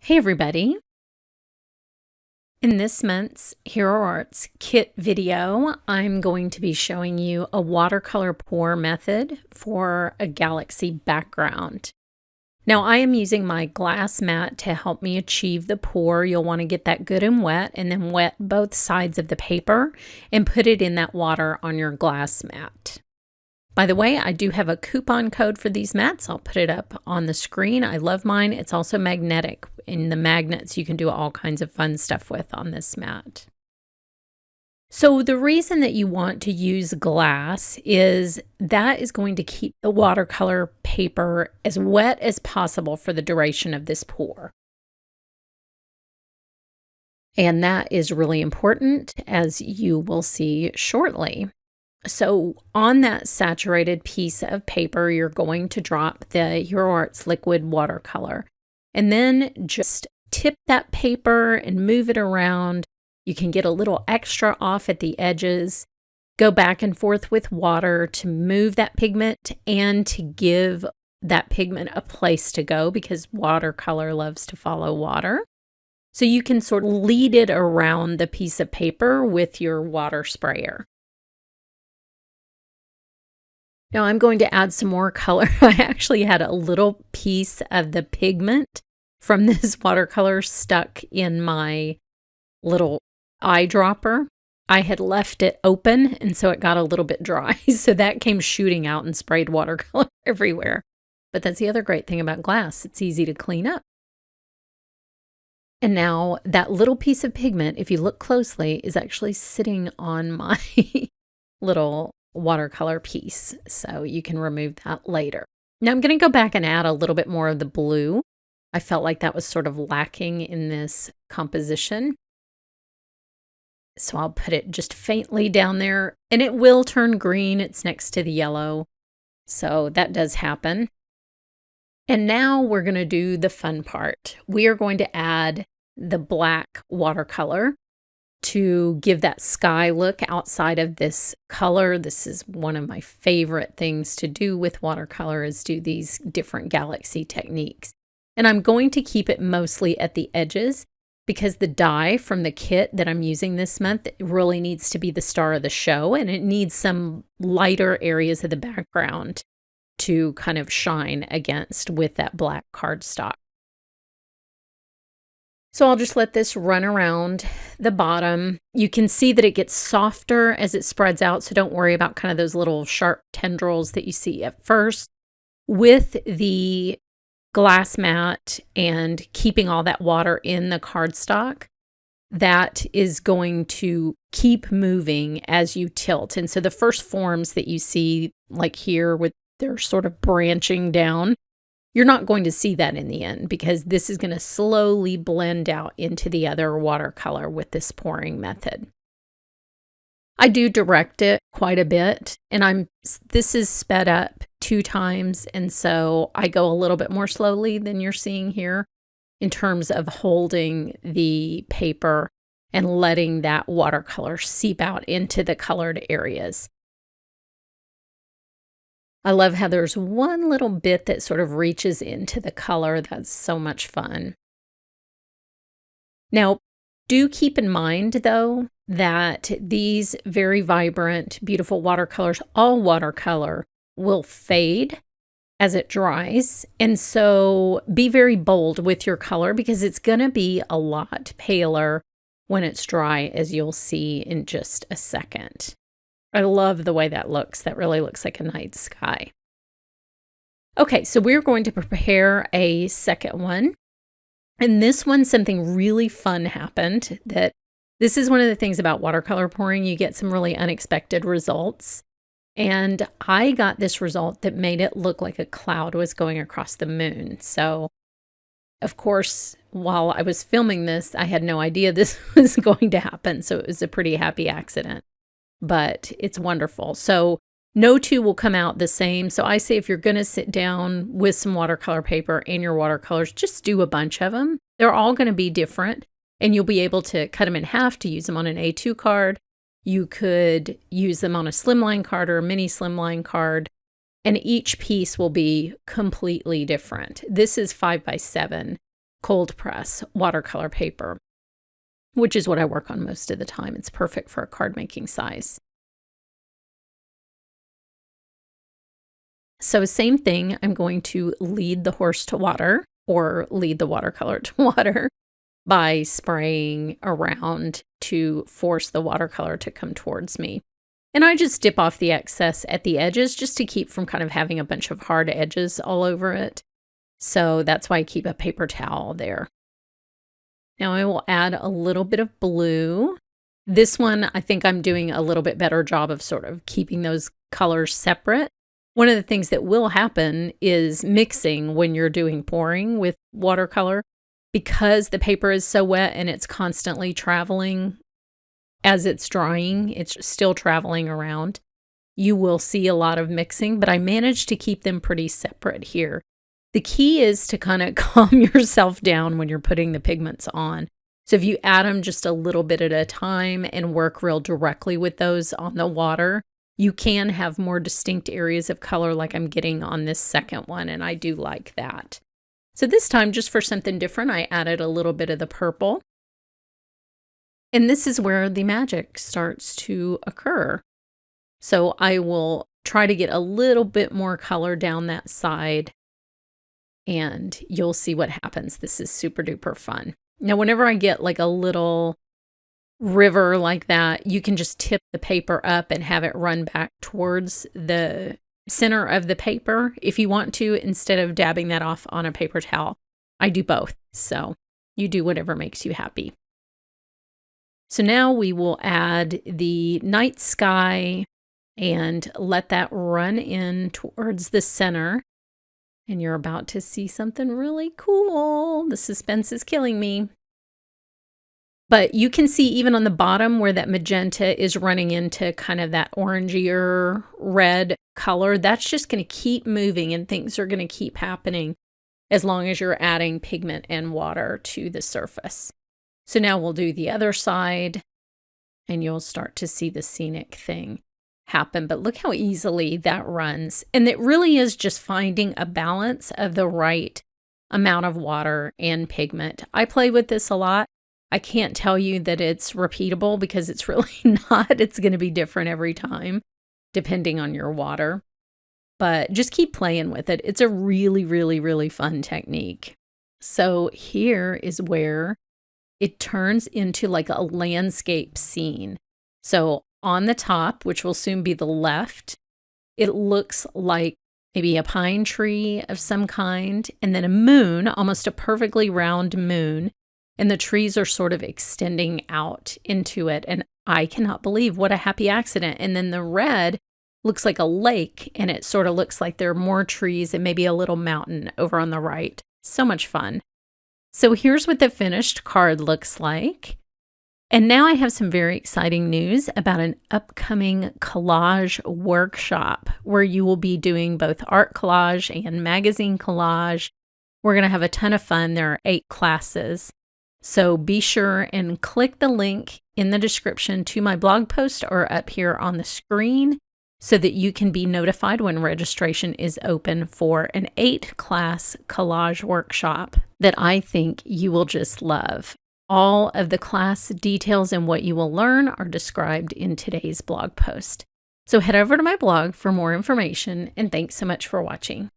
Hey everybody! In this month's Hero Arts kit video, I'm going to be showing you a watercolor pour method for a galaxy background. Now I am using my glass mat to help me achieve the pour. You'll want to get that good and wet, and then wet both sides of the paper and put it in that water on your glass mat. By the way, I do have a coupon code for these mats. I'll put it up on the screen. I love mine. It's also magnetic. In the magnets, you can do all kinds of fun stuff with on this mat. So the reason that you want to use glass is that is going to keep the watercolor paper as wet as possible for the duration of this pour. And that is really important, as you will see shortly. So on that saturated piece of paper, you're going to drop the Hero Arts liquid watercolor, and then just tip that paper and move it around. You can get a little extra off at the edges. Go back and forth with water to move that pigment and to give that pigment a place to go, because watercolor loves to follow water. So you can sort of lead it around the piece of paper with your water sprayer. Now I'm going to add some more color. I actually had a little piece of the pigment from this watercolor stuck in my little eyedropper. I had left it open, and so it got a little bit dry. So that came shooting out and sprayed watercolor everywhere. But that's the other great thing about glass. It's easy to clean up. And now that little piece of pigment, if you look closely, is actually sitting on my little watercolor piece, so you can remove that later. Now I'm going to go back and add a little bit more of the blue. I felt like that was sort of lacking in this composition. So I'll put it just faintly down there, and it will turn green. It's next to the yellow, so that does happen. And now we're going to do the fun part. We are going to add the black watercolor to give that sky look outside of this color. This is one of my favorite things to do with watercolor, is do these different galaxy techniques. And I'm going to keep it mostly at the edges, because the dye from the kit that I'm using this month really needs to be the star of the show, and it needs some lighter areas of the background to kind of shine against with that black cardstock. So I'll just let this run around the bottom. You can see that it gets softer as it spreads out, so don't worry about kind of those little sharp tendrils that you see at first. With the glass mat and keeping all that water in the cardstock, that is going to keep moving as you tilt. And so the first forms that you see, like here, with they're sort of branching down, you're not going to see that in the end, because this is going to slowly blend out into the other watercolor with this pouring method. I do direct it quite a bit, and this is sped up 2 times, and so I go a little bit more slowly than you're seeing here in terms of holding the paper and letting that watercolor seep out into the colored areas. I love how there's one little bit that sort of reaches into the color. That's so much fun. Now, do keep in mind, though, that these very vibrant, beautiful watercolors, all watercolor, will fade as it dries. And so be very bold with your color, because it's going to be a lot paler when it's dry, as you'll see in just a second. I love the way that looks. That really looks like a night sky. Okay, so we're going to prepare a second one. And this one, something really fun happened. This is one of the things about watercolor pouring. You get some really unexpected results. And I got this result that made it look like a cloud was going across the moon. So, of course, while I was filming this, I had no idea this was going to happen. So it was a pretty happy accident. But it's wonderful. So no two will come out the same. So I say, if you're going to sit down with some watercolor paper and your watercolors, just do a bunch of them. They're all going to be different, and you'll be able to cut them in half to use them on an A2 card. You could use them on a slimline card or a mini slimline card, and each piece will be completely different. This is 5x7. cold press watercolor paper, which is what I work on most of the time. It's perfect for a card making size. So same thing, I'm going to lead the horse to water, or lead the watercolor to water, by spraying around to force the watercolor to come towards me. And I just dip off the excess at the edges just to keep from kind of having a bunch of hard edges all over it. So that's why I keep a paper towel there. Now I will add a little bit of blue. This one, I think I'm doing a little bit better job of sort of keeping those colors separate. One of the things that will happen is mixing when you're doing pouring with watercolor. Because the paper is so wet and it's constantly traveling as it's drying, it's still traveling around. You will see a lot of mixing, but I managed to keep them pretty separate here. The key is to kind of calm yourself down when you're putting the pigments on. So if you add them just a little bit at a time and work real directly with those on the water, you can have more distinct areas of color like I'm getting on this second one, and I do like that. So this time, just for something different, I added a little bit of the purple. And this is where the magic starts to occur. So I will try to get a little bit more color down that side, and you'll see what happens. This is super duper fun. Now, whenever I get like a little river like that, you can just tip the paper up and have it run back towards the center of the paper if you want to, instead of dabbing that off on a paper towel. I do both, so you do whatever makes you happy. So now we will add the night sky and let that run in towards the center. And you're about to see something really cool. The suspense is killing me. But you can see even on the bottom where that magenta is running into kind of that orangier red color, that's just going to keep moving and things are going to keep happening as long as you're adding pigment and water to the surface. So now we'll do the other side and you'll start to see the scenic thing happen. But look how easily that runs. And it really is just finding a balance of the right amount of water and pigment. I play with this a lot. I can't tell you that it's repeatable because it's really not. It's going to be different every time, depending on your water. But just keep playing with it. It's a really, really, really fun technique. So here is where it turns into like a landscape scene. So on the top, which will soon be the left, it looks like maybe a pine tree of some kind, and then a moon, almost a perfectly round moon. And the trees are sort of extending out into it. And I cannot believe what a happy accident. And then the red looks like a lake, and it sort of looks like there are more trees and maybe a little mountain over on the right. So much fun. So here's what the finished card looks like. And now I have some very exciting news about an upcoming collage workshop where you will be doing both art collage and magazine collage. We're going to have a ton of fun. There are 8 classes. So be sure and click the link in the description to my blog post or up here on the screen so that you can be notified when registration is open for an 8-class collage workshop that I think you will just love. All of the class details and what you will learn are described in today's blog post. So head over to my blog for more information, and thanks so much for watching.